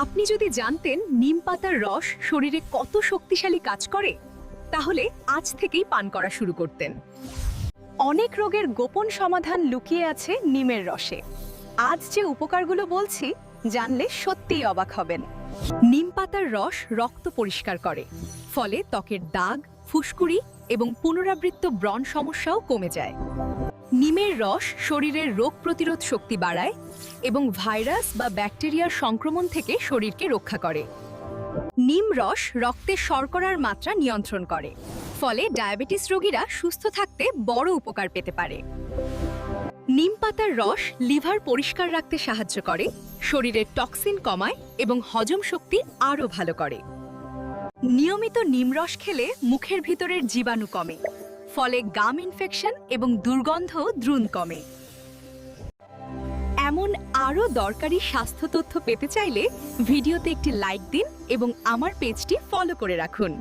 আপনি যদি জানতেন নিম পাতার রস শরীরে কত শক্তিশালী কাজ করে তাহলে আজ থেকেই পান করা শুরু করতেন। অনেক রোগের গোপন সমাধান লুকিয়ে আছে নিমের রসে। আজ যে উপকারগুলো বলছি জানলে সত্যিই অবাক হবেন। নিম পাতার রস রক্ত পরিষ্কার করে, ফলে ত্বকের দাগ, ফুসকুড়ি এবং পুনরাবৃত্ত ব্রণ সমস্যাও কমে যায়। নিমের রস শরীরের রোগ প্রতিরোধ শক্তি বাড়ায় এবং ভাইরাস বা ব্যাকটেরিয়ার সংক্রমণ থেকে শরীরকে রক্ষা করে। নিম রস রক্তে শর্করার মাত্রা নিয়ন্ত্রণ করে, ফলে ডায়াবেটিস রোগীরা সুস্থ থাকতে বড় উপকার পেতে পারে। নিম পাতার রস লিভার পরিষ্কার রাখতে সাহায্য করে, শরীরের টক্সিন কমায় এবং হজম শক্তি আরও ভালো করে। নিয়মিত নিম রস খেলে মুখের ভিতরের জীবাণু কমে, ফলে গাম ইনফেকশন এবং দুর্গন্ধ দ্রুত কমে। এমন আরও দরকারি স্বাস্থ্য তথ্য পেতে চাইলে ভিডিওতে একটি লাইক দিন এবং আমার পেজটি ফলো করে রাখুন।